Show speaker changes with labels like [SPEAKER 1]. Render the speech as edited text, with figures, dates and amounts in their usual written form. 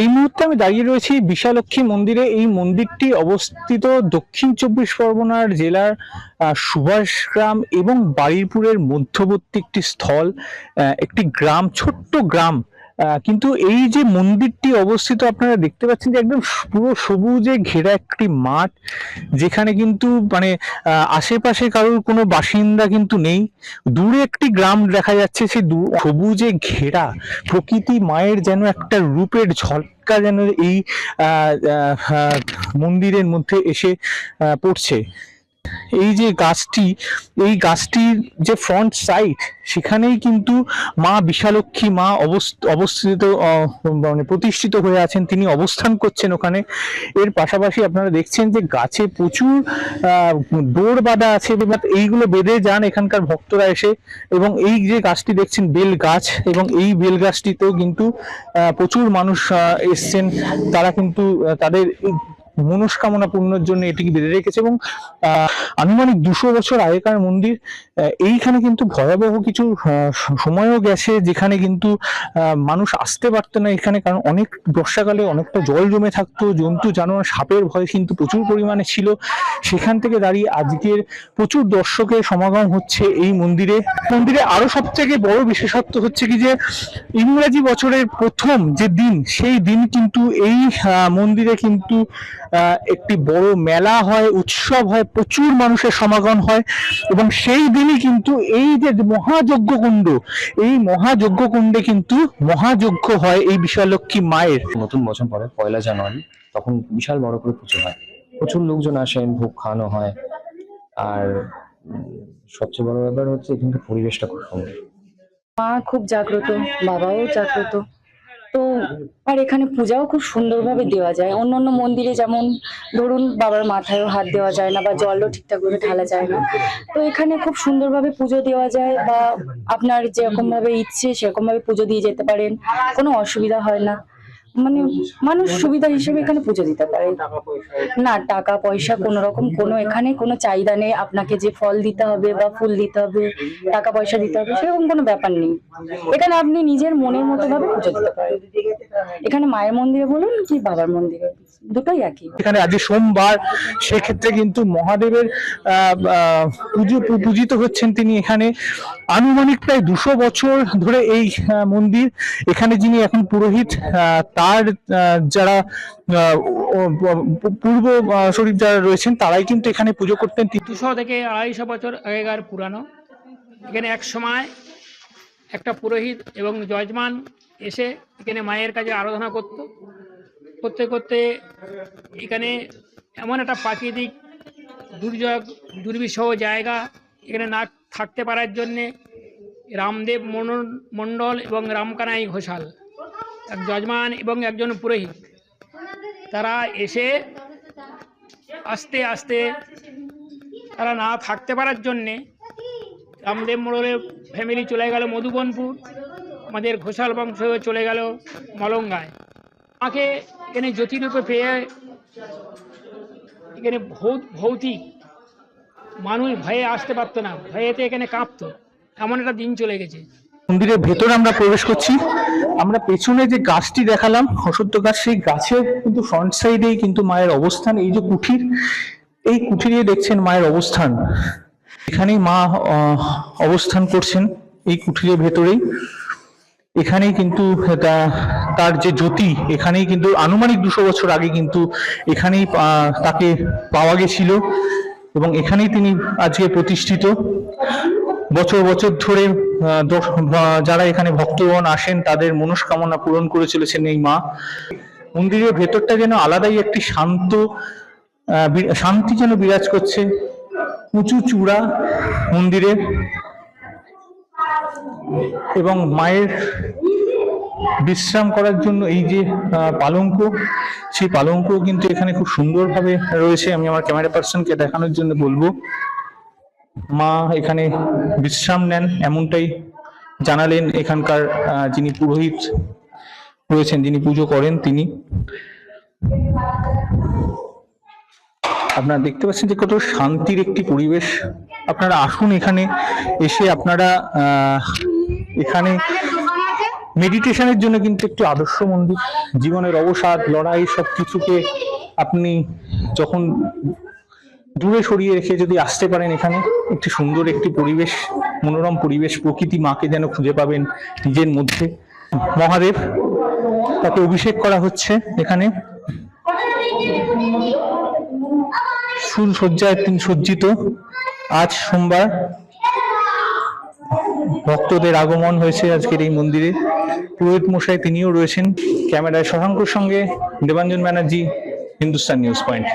[SPEAKER 1] এই মুহূর্তে আমি দাঁড়িয়ে রয়েছি বিশালক্ষী মন্দিরে। এই মন্দিরটি অবস্থিত দক্ষিণ চব্বিশ পরগনার জেলার সুভাষগ্রাম এবং বারুইপুরের মধ্যবর্তী একটি স্থল, একটি গ্রাম, ছোট্ট গ্রাম। কিন্তু এই যে মন্দিরটি অবস্থিত, আপনারা দেখতে পাচ্ছেন যে একদম পুরো সবুজে ঘেরা একটি মাঠ, যেখানে কিন্তু মানে আশেপাশে কারোর কোনো বাসিন্দা কিন্তু নেই। দূরে একটি গ্রাম দেখা যাচ্ছে, সেই সবুজে ঘেরা প্রকৃতি মায়ের যেন একটা রূপের ঝলকা যেন এই মন্দিরের মধ্যে এসে পড়ছে। এই যে গাছটি, এই গাছটির যে ফ্রন্ট সাইড, সেখানেই কিন্তু মা বিশালক্ষী মা অবস্থিত, মানে প্রতিষ্ঠিত হয়ে আছেন, তিনি অবস্থান করছেন ওখানে। এর পাশাপাশি আপনারা দেখছেন যে গাছে প্রচুর দৌড় বাঁধা আছে, এইগুলো বেঁধে যান এখানকার ভক্তরা এসে। এবং এই যে গাছটি দেখছেন বেল গাছ, এবং এই বেল গাছটিতেও কিন্তু প্রচুর মানুষ এসছেন, তারা কিন্তু তাদের মনস্কামনা পূর্ণের জন্য এটিকে বেঁধে রেখেছে। এবং আনুমানিক 200 বছর আগেকার মন্দির। এইখানে কিন্তু ভয়াবহ কিছু সময়ও গেছে, যেখানে কিন্তু মানুষ আসতে পারতো না এখানে, কারণ অনেক বর্ষাকালে অনেকটা জল জমে থাকতো, জন্তু জানোয়ার সাপের ভয় কিন্তু প্রচুর পরিমাণে ছিল। সেখান থেকে দাঁড়িয়ে আজকের প্রচুর দর্শকের সমাগম হচ্ছে এই মন্দিরে। মন্দিরে আরো সব থেকে বড় বিশেষত্ব হচ্ছে কি, যে ইংরেজি বছরের প্রথম যে দিন, সেই দিন কিন্তু এই মন্দিরে কিন্তু একটি বড় মেলা হয়, উৎসব হয়, প্রচুর মানুষের সমাগম হয়। এবং সেই দিনই কিন্তু এই যে মহাযজ্ঞ কুণ্ড, এই মহাযজ্ঞ কুণ্ডে কিন্তু মহাযজ্ঞ হয় এই বিশালক্ষী মায়ের।
[SPEAKER 2] নতুন বছর পরে 1 জানুয়ারি, তখন বিশাল বড় করে পুজো হয়, প্রচুর লোকজন আসেন, ভোগ খাওয়ানো হয়। আর সবচেয়ে বড় ব্যাপার হচ্ছে এখানকার পরিবেশটা খুব সুন্দর।
[SPEAKER 3] মা খুব জাগ্রত, বাবাও জাগ্রত। তো আর এখানে পূজাও খুব সুন্দরভাবে দেওয়া যায়। অন্যান্য মন্দিরে যেমন ধরুন বাবার মাথায়ও হাত দেওয়া যায় না, বা জলও ঠিকঠাক ভাবে ঢালা যায় না। তো এখানে খুব সুন্দরভাবে পুজো দেওয়া যায়, বা আপনার যেরকম ভাবে ইচ্ছে সেরকম ভাবে পুজো দিয়ে যেতে পারেন, কোনো অসুবিধা হয় না। মানে মানুষ সুবিধা হিসেবে এখানে পুজো দিতে পারে। না, টাকা পয়সা কোনো রকম কোনো এখানে কোনো চাহিদা নেই, আপনাকে যে ফল দিতে হবে বা ফুল দিতে হবে, টাকা পয়সা দিতে হবে, সেরকম কোনো ব্যাপার নেই। এখানে আপনি নিজের মনের মতো ভাবে পুজো দিতে পারেন। এখানে মায়ের মন্দিরে বলুন কি বাবার মন্দিরে, দুটোই একই।
[SPEAKER 1] এখানে আজ সোমবার, সেক্ষেত্রে কিন্তু মহাদেবের পূজিত হচ্ছেন তিনি এখানে। আনুমানিক প্রায় 200 বছর ধরে এই মন্দির, এখানে যিনি এখন পুরোহিত, তার যারা পূর্ব শরীর যারা রয়েছেন, তারাই কিন্তু এখানে পুজো করতেন।
[SPEAKER 4] 200 থেকে 250 বছর আগেকার পুরানো। এখানে এক সময় একটা পুরোহিত এবং যজমান এসে এখানে মায়ের কাছে আরাধনা করতে করতে এখানে এমন একটা প্রাকৃতিক দুর্বিষহ জায়গা, এখানে না থাকতে পারার জন্যে রামদেব মণ্ডল এবং রামকানাই ঘোষাল, এক যজমান এবং একজন পুরোহিত, তারা এসে আস্তে আস্তে তারা না থাকতে পারার জন্যে রামদেব মণ্ডলের ফ্যামিলি চলে গেল মধুবনপুর, আমাদের ঘোষাল বংশ চলে গেল মলঙ্গায়। আমাকে এখানে জ্যোতিরূপে পেয়ে এখানে ভৌতিক মানুষ ভয়ে আসতে পারতো না, ভয়েতে এখানে কাঁপতো, এমন একটা দিন চলে গেছে।
[SPEAKER 1] মন্দিরের ভেতরে আমরা প্রবেশ করছি। আমরা পেছনে যে গাছটি দেখালাম, অশ্বত্থ গাছ, সেই গাছের কিন্তু ফ্রন্ট সাইডেই কিন্তু মায়ের অবস্থান। এই যে কুঠির, এই কুঠিরে দেখছেন মায়ের অবস্থান, এখানেই মা অবস্থান করছেন, এই কুঠিরের ভেতরেই। এখানেই কিন্তু তার যে জ্যোতি, এখানেই কিন্তু আনুমানিক 200 বছর আগে কিন্তু এখানেই তাকে পাওয়া গেছিল, এবং এখানেই তিনি আজকে প্রতিষ্ঠিত। বছর বছর ধরে যারা এখানে ভক্তগণ আসেন, তাদের মনস্কামনা পূরণ করে চলেছেন এই মা। মন্দিরের ভেতরটা যেন আলাদাই একটি শান্তি যেন বিরাজ করছে। উঁচু চূড়া মন্দিরের, এবং মায়ের বিশ্রাম করার জন্য এই যে পালঙ্ক, সেই পালঙ্ক কিন্তু এখানে খুব সুন্দরভাবে রয়েছে। আমি আমার ক্যামেরা পার্সনকে দেখানোর জন্য বলবো। মা এখানে বিশ্রাম নেন, এমনটাই জানালেন এখানকার যিনি পুরোহিত রয়েছেন, যিনি পুজো করেন, তিনি। আপনারা দেখতে পাচ্ছেন যে কত শান্তির একটি পরিবেশ। আপনারা আসুন, এখানে এসে আপনারা এখানে মেডিটেশনের জন্য কিন্তু একটি আদর্শ মন্দির। জীবনের অবসাদ, লড়াই সবকিছুকে আপনি যখন দূরে সরিয়ে রেখে যদি আসতে পারেন এখানে, একটি সুন্দর একটি পরিবেশ, মনোরম পরিবেশ, প্রকৃতি মাকে যেন খুঁজে পাবেন নিজের মধ্যে। মহাদেব, তাকে অভিষেক করা হচ্ছে এখানে, ফুল সজ্জায় তিনি সজ্জিত। আজ সোমবার ভক্তদের আগমন হয়েছে আজকের এই মন্দিরে। পুরোহিত মশাই তিনিও রয়েছেন। ক্যামেরায় শশাঙ্কর সঙ্গে দেবাঞ্জন ব্যানার্জি, হিন্দুস্তান নিউজ পয়েন্ট।